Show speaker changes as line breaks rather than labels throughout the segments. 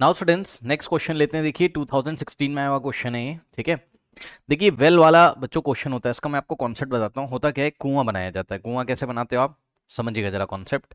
Now students next question लेते हैं। देखिए 2016 में आया हुआ क्वेश्चन है ये, ठीक है। देखिए वेल वाला बच्चों क्वेश्चन होता है। इसका मैं आपको कॉन्सेप्ट बताता हूँ। होता क्या है, कुआं बनाया जाता है। कुआं कैसे बनाते हो आप, समझिएगा जरा कॉन्सेप्ट।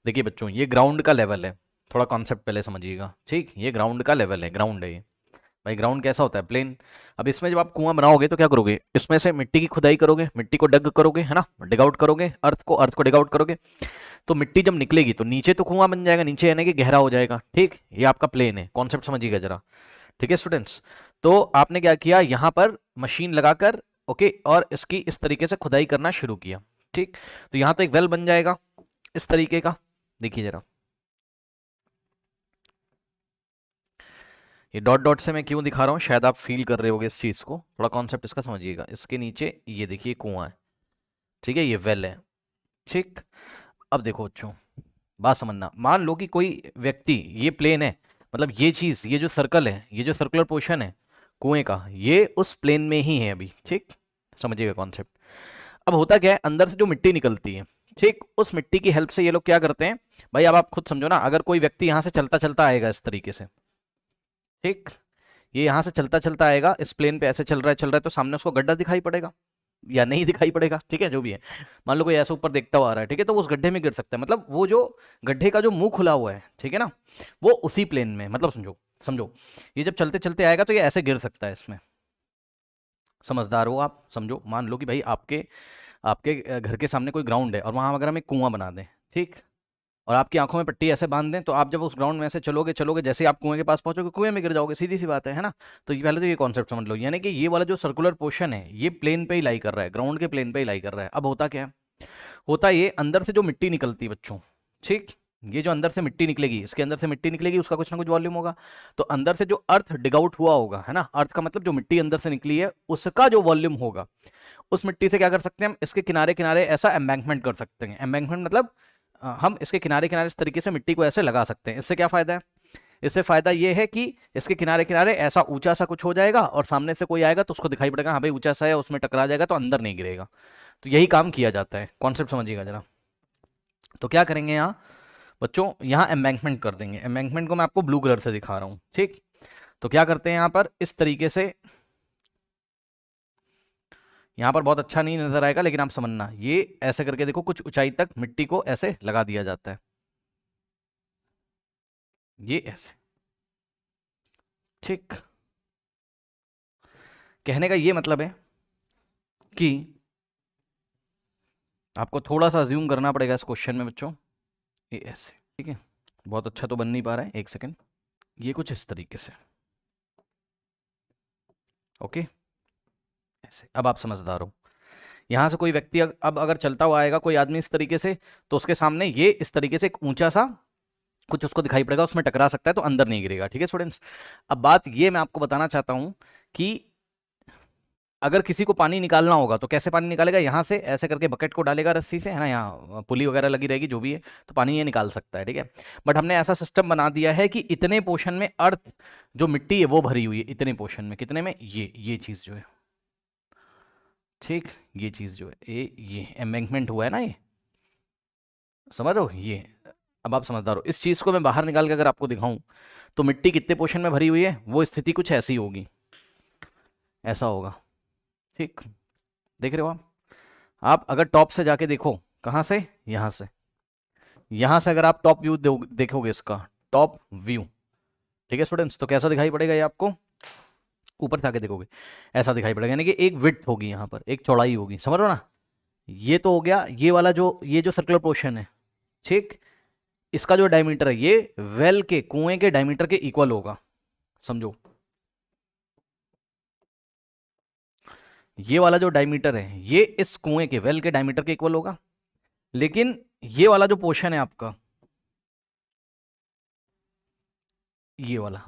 देखिए बच्चों, ये ग्राउंड का लेवल है। थोड़ा कॉन्सेप्ट पहले समझिएगा, ठीक। ये ग्राउंड का लेवल है, ग्राउंड है ये। भाई ग्राउंड कैसा होता है, प्लेन। अब इसमें जब आप कुआं बनाओगे तो क्या करोगे, इसमें से मिट्टी की खुदाई करोगे, मिट्टी को डग करोगे, है ना, डिग आउट करोगे, अर्थ को डिग आउट करोगे। तो मिट्टी जब निकलेगी तो नीचे तो कुआं बन जाएगा, नीचे यानी कि गहरा हो जाएगा, ठीक। ये आपका प्लेन है, कॉन्सेप्ट समझिएगा जरा, ठीक है स्टूडेंट्स। तो आपने क्या किया, यहाँ पर मशीन लगाकर, ओके, और इसकी इस तरीके से खुदाई करना शुरू किया, ठीक। तो यहाँ तो एक वेल बन जाएगा इस तरीके का। देखिए जरा, ये डॉट डॉट से मैं क्यों दिखा रहा हूँ, शायद आप फील कर रहे होगे इस चीज़ को। थोड़ा कॉन्सेप्ट इसका समझिएगा। इसके नीचे ये देखिए कुआं है, ठीक है, ये वेल है, ठीक। अब देखो बच्चों, बात समझना। मान लो कि कोई व्यक्ति, ये प्लेन है, मतलब ये चीज़, ये जो सर्कल है, ये जो सर्कुलर पोर्शन है कुएं का, ये उस प्लेन में ही है अभी, ठीक। समझिएगा कॉन्सेप्ट। अब होता क्या है, अंदर से जो मिट्टी निकलती है, ठीक, उस मिट्टी की हेल्प से ये लोग क्या करते हैं। भाई अब आप खुद समझो ना, अगर कोई व्यक्ति यहाँ से चलता चलता आएगा इस तरीके से, ठीक, ये यहाँ से चलता चलता आएगा, इस प्लेन पे ऐसे चल रहा है तो सामने उसको गड्ढा दिखाई पड़ेगा या नहीं दिखाई पड़ेगा, ठीक है, जो भी है। मान लो कोई ऐसे ऊपर देखता हुआ आ रहा है, ठीक है, तो वो उस गड्ढे में गिर सकता है। मतलब वो जो गड्ढे का जो मुंह खुला हुआ है, ठीक है ना, वो उसी प्लेन में, मतलब समझो समझो, ये जब चलते चलते आएगा तो ये ऐसे गिर सकता है इसमें। समझदार हो आप, समझो। मान लो कि भाई आपके आपके घर के सामने कोई ग्राउंड है और वहां अगर हम एक कुआं बना दें, ठीक, और आपकी आंखों में पट्टी ऐसे बांध दें, तो आप जब उस ग्राउंड में ऐसे चलोगे चलोगे, जैसे ही आप कुएं के पास पहुंचोगे कुएं में गिर जाओगे, सीधी सी बात है ना। तो ये पहले तो ये कॉन्सेप्ट समझ लो, यानी कि ये वाला जो सर्कुलर पोर्शन है ये प्लेन पे ही लाई कर रहा है, ग्राउंड के प्लेन पे ही लाई कर रहा है। अब होता क्या है, होता ये अंदर से जो मिट्टी निकलती है बच्चों, ठीक, ये जो अंदर से मिट्टी निकलेगी, इसके अंदर से मिट्टी निकलेगी, उसका कुछ ना कुछ वॉल्यूम होगा। तो अंदर से जो अर्थ डिग आउट हुआ होगा, है ना, अर्थ का मतलब जो मिट्टी अंदर से निकली है उसका जो वॉल्यूम होगा, उस मिट्टी से क्या कर सकते हैं हम, इसके किनारे किनारे ऐसा एम्बैंकमेंट कर सकते हैं। एम्बैंकमेंट मतलब हम इसके किनारे किनारे इस तरीके से मिट्टी को ऐसे लगा सकते हैं। इससे क्या फायदा है, इससे फायदा ये है कि इसके किनारे किनारे ऐसा ऊंचा सा कुछ हो जाएगा और सामने से कोई आएगा तो उसको दिखाई पड़ेगा, हाँ भाई ऊंचा सा है, उसमें टकरा जाएगा तो अंदर नहीं गिरेगा। तो यही काम किया जाता है, कॉन्सेप्ट समझिएगा जरा। तो क्या करेंगे यहाँ बच्चों, यहाँ एम्बैंकमेंट कर देंगे। एम्बैंकमेंट को मैं आपको ब्लू कलर से दिखा रहा हूँ, ठीक। तो क्या करते हैं यहाँ पर, इस तरीके से, यहाँ पर बहुत अच्छा नहीं नजर आएगा लेकिन आप समझना, ये ऐसे करके देखो, कुछ ऊंचाई तक मिट्टी को ऐसे लगा दिया जाता है, ये ऐसे, ठीक। कहने का ये मतलब है कि आपको थोड़ा सा ज्यूम करना पड़ेगा इस क्वेश्चन में बच्चों, ये ऐसे, ठीक है। बहुत अच्छा तो बन नहीं पा रहा है, एक सेकेंड। ये कुछ इस तरीके से, ओके, ऐसे। अब आप समझदार हो। यहाँ से कोई व्यक्ति अब अगर चलता हुआ आएगा कोई आदमी इस तरीके से, तो उसके सामने ये इस तरीके से एक ऊंचा सा कुछ उसको दिखाई पड़ेगा, उसमें टकरा सकता है तो अंदर नहीं गिरेगा, ठीक है स्टूडेंट्स। अब बात ये मैं आपको बताना चाहता हूं कि अगर किसी को पानी निकालना होगा तो कैसे पानी निकालेगा, यहाँ से ऐसे करके बकेट को डालेगा रस्सी से, है ना, यहाँ पुली वगैरह लगी रहेगी जो भी है, तो पानी ये निकाल सकता है, ठीक है। बट हमने ऐसा सिस्टम बना दिया है कि इतने पोर्शन में अर्थ जो मिट्टी है वो भरी हुई है, इतने पोर्शन में, कितने में, ये चीज़ जो है, ठीक, ये चीज़ जो है, ये एम्बैंकमेंट हुआ है ना, ये समझ रहे हो ये। अब आप समझदार हो। इस चीज़ को मैं बाहर निकाल के अगर आपको दिखाऊं तो मिट्टी कितने पोर्शन में भरी हुई है, वो स्थिति कुछ ऐसी होगी, ऐसा होगा, ठीक। देख रहे हो आप अगर टॉप से जाके देखो, कहाँ से, यहाँ से, यहाँ से अगर आप टॉप व्यू देखोगे इसका, टॉप व्यू, ठीक है स्टूडेंट्स, तो कैसा दिखाई पड़ेगा ये आपको, ऊपर से आके देखोगे ऐसा दिखाई पड़ेगा, यानी कि एक विड्थ होगी, यहाँ पर एक चौड़ाई होगी, समझ रहे हो ना। ये तो हो गया ये वाला जो, ये जो सर्कुलर पोर्शन है, ठीक, इसका जो डायमीटर है ये वेल के, कुएं के डायमीटर के इक्वल होगा, समझो। ये वाला जो डायमीटर है ये इस कुएं के, वेल के डायमीटर के इक्वल होगा। लेकिन ये वाला जो पोर्शन है आपका, ये वाला,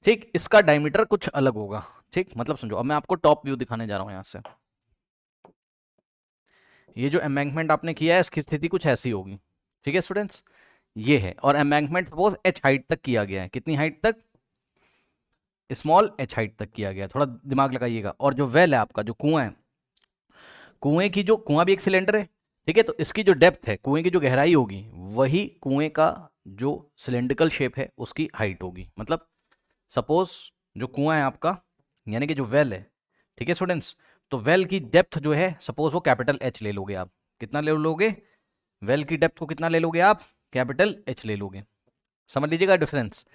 ठीक, इसका डायमीटर कुछ अलग होगा, ठीक। मतलब समझो, अब मैं आपको टॉप व्यू दिखाने जा रहा हूं यहां से। ये जो एम्बैंकमेंट आपने किया है इसकी स्थिति कुछ ऐसी होगी, ठीक है स्टूडेंट्स, ये है। और एम्बैंकमेंट सपोज एच हाइट तक किया गया है, कितनी हाइट तक, स्मॉल एच हाइट तक किया गया है, थोड़ा दिमाग लगाइएगा। और जो वेल है आपका, जो कुआं है, कुएं की जो, कुआं भी एक सिलेंडर है, ठीक है, तो इसकी जो डेप्थ है, कुएं की जो गहराई होगी, वही कुएं का जो सिलेंड्रिकल शेप है उसकी हाइट होगी। मतलब सपोज जो कुआं है आपका, यानी कि जो वेल है, ठीक है स्टूडेंट्स, तो वेल की डेप्थ जो है सपोज वो कैपिटल एच ले लोगे आप। कितना ले लोगे? वेल की डेप्थ को कितना ले लोगे आप? कैपिटल एच ले लोगे। समझ लीजिएगा डिफरेंस।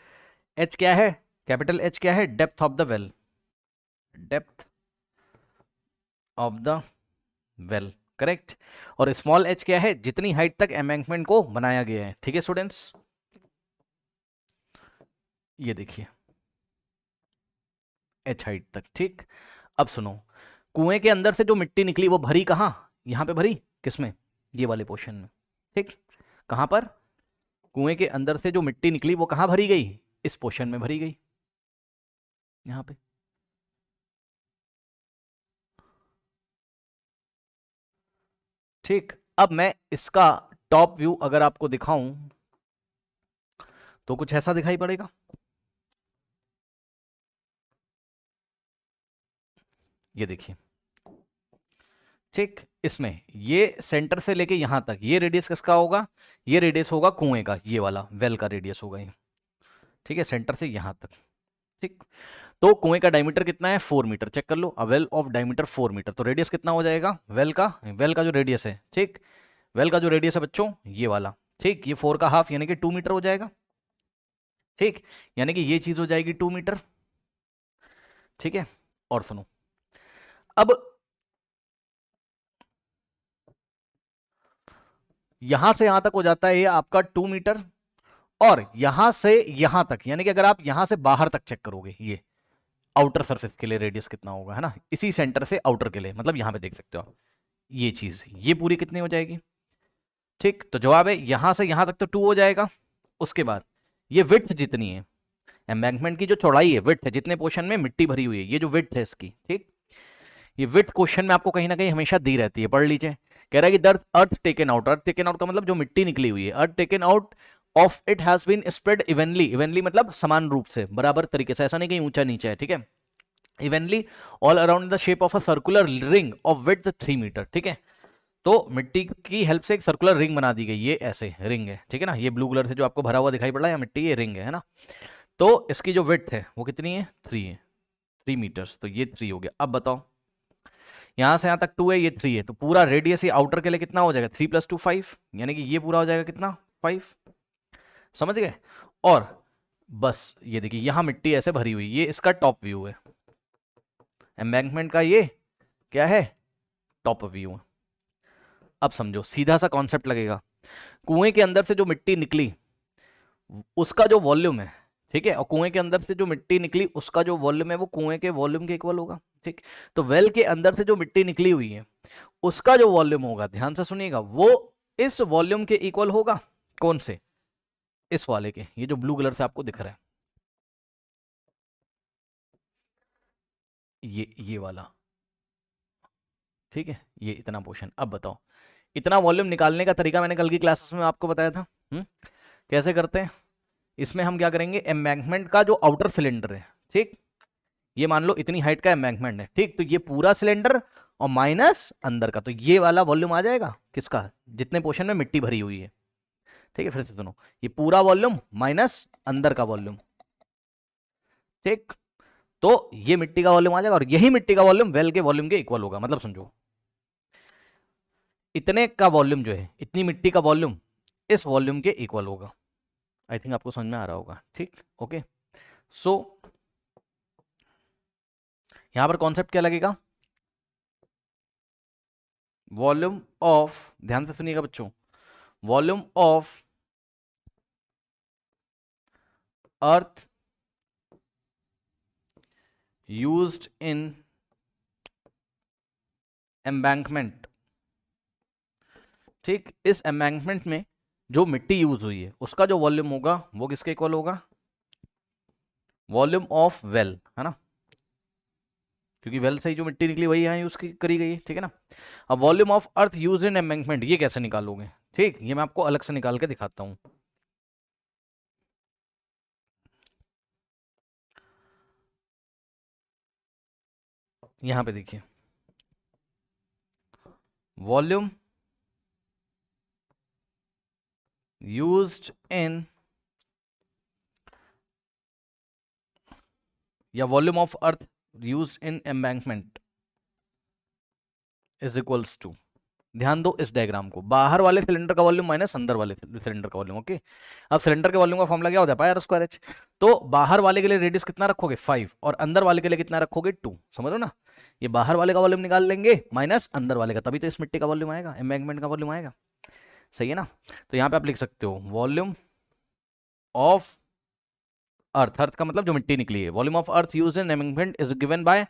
एच क्या है? कैपिटल एच क्या है? Depth of the well, depth of the well, correct. और स्मॉल एच क्या है? जितनी हाइट तक एम्बैंकमेंट को बनाया गया है। ठीक है स्टूडेंट्स, ये देखिए एच हाइट तक। ठीक, अब सुनो, कुएं के अंदर से जो मिट्टी निकली वो भरी कहाँ? यहां पे भरी, किसमें? ये वाले पोर्शन में। ठीक, कहां पर? कुएं के अंदर से जो मिट्टी निकली वो कहां भरी गई? इस पोर्शन में भरी गई, यहां पे। ठीक, अब मैं इसका टॉप व्यू अगर आपको दिखाऊं तो कुछ ऐसा दिखाई पड़ेगा। ये देखिए, ठीक, इसमें ये सेंटर से लेके यहां तक ये रेडियस किसका होगा? ये रेडियस होगा कुएं का, ये वाला वेल का रेडियस होगा ये। ठीक है, सेंटर से यहां तक। ठीक, तो कुएं का डायमीटर कितना है? 4 मीटर। चेक कर लो, a well of diameter 4 metre, तो रेडियस कितना हो जाएगा वेल का? वेल का जो रेडियस है, ठीक, वेल का जो रेडियस है बच्चों ये वाला, ठीक, ये 4 का हाफ यानी कि 2 मीटर हो जाएगा। ठीक, यानी कि ये चीज हो जाएगी 2 मीटर। ठीक है, और सुनो, अब यहां से यहां तक हो जाता है ये आपका 2 मीटर, और यहां से यहां तक, यानी कि अगर आप यहां से बाहर तक चेक करोगे, ये आउटर सरफेस के लिए रेडियस कितना होगा, है ना, इसी सेंटर से आउटर के लिए, मतलब यहां पे देख सकते हो आप ये चीज, ये पूरी कितनी हो जाएगी? ठीक, तो जवाब है यहां से यहां तक तो 2 हो जाएगा। उसके बाद ये विड्थ जितनी है, एम्बैंकमेंट की जो चौड़ाई है, विड्थ है, जितने पोर्शन में मिट्टी भरी हुई है, ये जो विड्थ है इसकी, ठीक, ये विड्थ क्वेश्चन में आपको कहीं ना कहीं हमेशा दी रहती है, पढ़ लीजिए। कह रहा है कि the earth taken out, earth taken out का मतलब जो मिट्टी निकली हुई है, earth taken out of it has been spread evenly, evenly मतलब समान रूप से, बराबर तरीके से, ऐसा नहीं कहीं ऊंचा नीचा है, ठीक है, evenly all around the shape of a circular ring of width 3 metre. ठीक है, तो मिट्टी की हेल्प से एक सर्कुलर रिंग बना दी गई, ये ऐसे रिंग है, ठीक है ना, ये ब्लू कलर से जो आपको भरा हुआ दिखाई पड़ रहा है मिट्टी, ये रिंग है ना। तो इसकी जो विड्थ है वो कितनी है? 3 है, 3 मीटर्स, तो ये 3 हो गया। अब बताओ, यहां से यहां तक 2 है, ये 3 है, तो पूरा रेडियस ये आउटर के लिए कितना हो जाएगा? 3 + 2 5, यानी कि ये पूरा हो जाएगा कितना? 5। समझ गए? और बस ये देखिए यहां मिट्टी ऐसे भरी हुई, ये इसका टॉप व्यू है, एम्बैंकमेंट का ये क्या है? टॉप व्यू है। अब समझो, सीधा सा कॉन्सेप्ट लगेगा, कुएं के अंदर से जो मिट्टी निकली उसका जो वॉल्यूम है, ठीक है, और कुएं के अंदर से जो मिट्टी निकली उसका जो वॉल्यूम है वो कुएं के वॉल्यूम के इक्वल होगा। ठीक, तो वेल के अंदर से जो मिट्टी निकली हुई है उसका जो वॉल्यूम होगा, ध्यान से सुनिएगा, वो इस वॉल्यूम के इक्वल होगा। कौन से? इस वाले के, ये जो ब्लू कलर से आपको दिख रहा है, ये वाला। ठीक है, ये इतना पोर्शन। अब बताओ, इतना वॉल्यूम निकालने का तरीका मैंने कल की क्लासेस में आपको बताया था। कैसे करते हैं? इसमें हम क्या करेंगे, एम्बैंकमेंट का जो आउटर सिलेंडर है, ठीक, ये मान लो इतनी हाइट का एम्बैंकमेंट है, ठीक, तो ये पूरा सिलेंडर और माइनस अंदर का, तो ये वाला वॉल्यूम आ जाएगा किसका? जितने पोर्शन में मिट्टी भरी हुई है। ठीक है, फिर से सुनो, ये पूरा वॉल्यूम माइनस अंदर का वॉल्यूम, ठीक, तो ये मिट्टी का वॉल्यूम आ जाएगा, और यही मिट्टी का वॉल्यूम वेल के वॉल्यूम के इक्वल होगा। मतलब समझो, इतने का वॉल्यूम जो है, इतनी मिट्टी का वॉल्यूम इस वॉल्यूम के इक्वल होगा। आई थिंक आपको समझ में आ रहा होगा। ठीक, ओके, सो यहां पर कॉन्सेप्ट क्या लगेगा? वॉल्यूम ऑफ, ध्यान से सुनिएगा बच्चों, volume of earth used in embankment. ठीक, इस एम्बैंकमेंट में जो मिट्टी यूज हुई है उसका जो वॉल्यूम होगा वो किसके इक्वल होगा? वॉल्यूम ऑफ वेल, है ना, क्योंकि वेल से ही जो मिट्टी निकली वही यहाँ यूज करी गई है। ठीक है ना। अब volume of earth use in embankment, ये कैसे निकालोगे? ठीक, ये मैं आपको अलग से निकाल के दिखाता हूं। यहां पे देखिए, वॉल्यूम यूज्ड इन या volume of earth use in embankment is equals to, ध्यान दो इस डायग्राम को, बाहर वाले सिलेंडर का वॉल्यूम माइनस अंदर वाले सिलेंडर का वॉल्यूम। ओके, अब सिलेंडर के वॉल्यूम का फॉर्मूला क्या होता है, पाई आर स्क्वायर एच। तो बाहर वाले के लिए रेडियस कितना रखोगे 5 और अंदर वाले के लिए कितना रखोगे 2, समझ लो ना। ये बाहर वाले का वॉल्यूम निकाल लेंगे माइनस अंदर वाले का, तभी तो इस मिट्टी का वॉल्यूम आएगा, एम्बैंकमेंट का वॉल्यूम आएगा, सही है ना। तो यहाँ पे आप लिख सकते हो वॉल्यूम ऑफ अर्थ, अर्थ का मतलब जो मिट्टी निकली है, volume of earth use in embankment is given by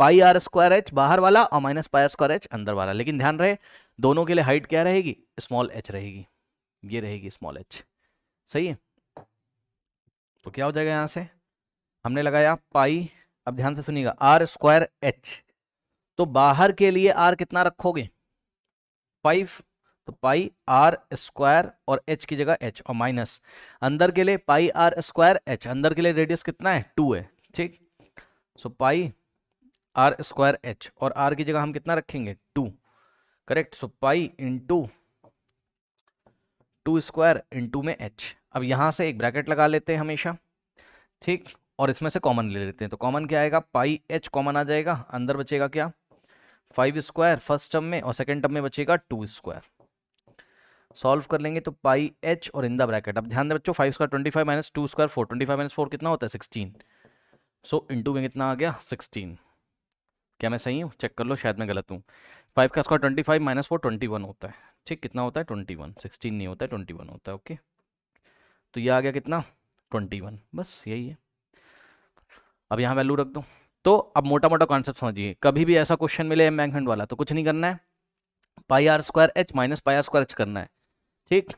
pi r square h बाहर वाला और minus pi r square h अंदर वाला। लेकिन ध्यान रहे दोनों के लिए हाइट क्या रहेगी, स्मॉल एच रहेगी, ये रहेगी स्मॉल एच, सही है। तो क्या हो जाएगा यहां से, हमने लगाया पाई, अब ध्यान से सुनिएगा, आर स्क्वायर एच, तो बाहर के लिए आर कितना रखोगे 5, तो पाई आर स्क्वायर और एच की जगह एच, और माइनस अंदर के लिए पाई आर स्क्वायर एच, अंदर के लिए रेडियस कितना है 2 है, ठीक। सो पाई आर स्क्वायर एच और आर की जगह हम कितना रखेंगे 2, करेक्ट। सो पाई इंटू 2 स्क्वायर इंटू में एच। अब यहां से एक ब्रैकेट लगा लेते हैं हमेशा, ठीक, और इसमें से कॉमन ले लेते हैं। तो कॉमन क्या आएगा, पाई एच कॉमन आ जाएगा, अंदर बचेगा क्या 5 स्क्वायर फर्स्ट टर्म में, और सेकेंड टर्म में बचेगा 2 स्क्वायर। सॉल्व कर लेंगे तो पाई एच और इन द ब्रैकेट, अब ध्यान दे बच्चों 5 स्क्वायर 25 माइनस 2 स्क्वायर 4, 25 माइनस 4 कितना होता है 16, सो इंटू में कितना आ गया 16। क्या मैं सही हूँ, चेक कर लो, शायद मैं गलत हूँ। 5 का स्क्वायर 25 माइनस 4 21 होता है, ठीक, कितना होता है 21, 16 नहीं होता है 21 होता है। ओके, तो ये आ गया कितना 21, बस यही है। अब यहाँ वैल्यू रख दो। तो अब मोटा मोटा कॉन्सेप्ट समझिए, कभी भी ऐसा क्वेश्चन मिले एम्बैंकमेंट वाला तो कुछ नहीं करना है, pi r square h minus pi r square h करना है, ठीक।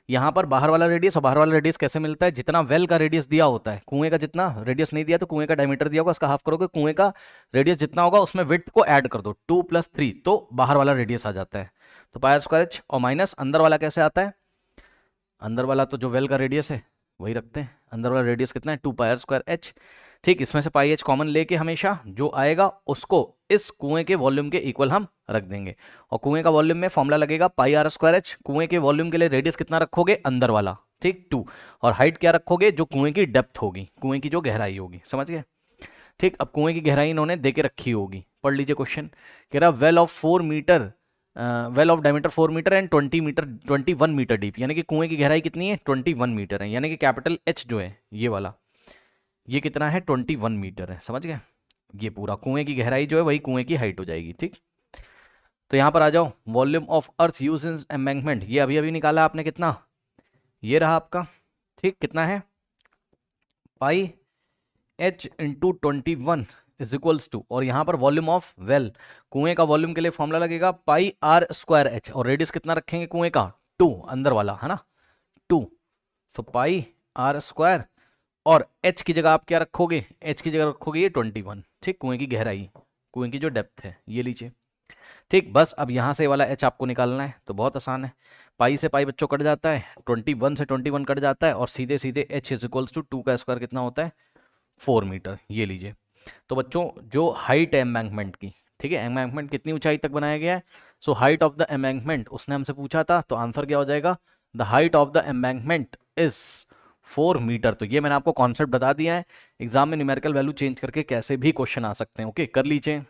यहाँ पर बाहर वाला रेडियस, और बाहर वाला रेडियस कैसे मिलता है, जितना वेल का रेडियस दिया होता है, कुएं का जितना रेडियस नहीं दिया तो कुएं का डायमीटर दिया होगा उसका हाफ करोगे, कुएं का रेडियस जितना होगा उसमें विड्थ को ऐड कर दो 2 + 3, तो बाहर वाला रेडियस आ जाता है। तो पाई आर स्क्वायर एच, और माइनस अंदर वाला कैसे आता है, अंदर वाला तो जो वेल का रेडियस है वही रखते हैं, अंदर वाला रेडियस कितना है 2 पाई आर स्क्वायर एच, ठीक। इसमें से पाई एच कॉमन लेके हमेशा जो आएगा उसको इस कुएं के वॉल्यूम के इक्वल हम रख देंगे, और कुएं का वॉल्यूम में फॉर्मूला लगेगा पाई आर स्क्वायर एच, कुएं के वॉल्यूम के लिए रेडियस कितना रखोगे अंदर वाला, ठीक 2, और हाइट क्या रखोगे जो कुएं की डेप्थ होगी, कुएं की जो गहराई होगी, समझ गए, ठीक। अब कुएं की गहराई इन्होंने दे के रखी होगी, पढ़ लीजिए क्वेश्चन, कह रहा well of 4 metre, well of diameter 4 metre and 21 metre deep, यानी कि कुएं की गहराई कितनी है 21 मीटर है, यानी कि कैपिटल एच जो है ये वाला, ये कितना है 21 मीटर है, समझ गए। ये पूरा कुएं की गहराई जो है वही कुएं की हाइट हो जाएगी, ठीक। तो यहाँ पर आ जाओ, volume of earth use in embankment, ये अभी अभी निकाला आपने कितना, ये रहा आपका, ठीक, कितना है pi h into 21 is equals to, और यहाँ पर वॉल्यूम ऑफ वेल, कुएं का वॉल्यूम के लिए फॉर्मूला लगेगा पाई आर स्क्वायर एच, और रेडियस कितना रखेंगे कुएं का 2, अंदर वाला है ना 2, तो पाई आर स्क्वायर, और h की जगह आप क्या रखोगे, h की जगह रखोगे ये 21, ठीक, कुएं की गहराई, कुएं की जो डेप्थ है ये लीजिए, ठीक। बस अब यहाँ से वाला h आपको निकालना है, तो बहुत आसान है, पाई से पाई बच्चों कट जाता है, 21 से 21 कट जाता है, और सीधे सीधे h इज इक्वल्स टू 2 का स्क्वायर कितना होता है 4 मीटर, ये लीजिए। तो बच्चों जो हाइट है एम्बैंकमेंट की, ठीक है, एम्बैंकमेंट कितनी ऊंचाई तक बनाया गया है, so height of the embankment उसने हमसे पूछा था, तो आंसर क्या हो जाएगा, the height of the embankment is 4 metre. तो ये मैंने आपको कॉन्सेप्ट बता दिया है, एग्जाम में न्यूमेरिकल वैल्यू चेंज करके कैसे भी क्वेश्चन आ सकते हैं। ओके, कर लीजिए।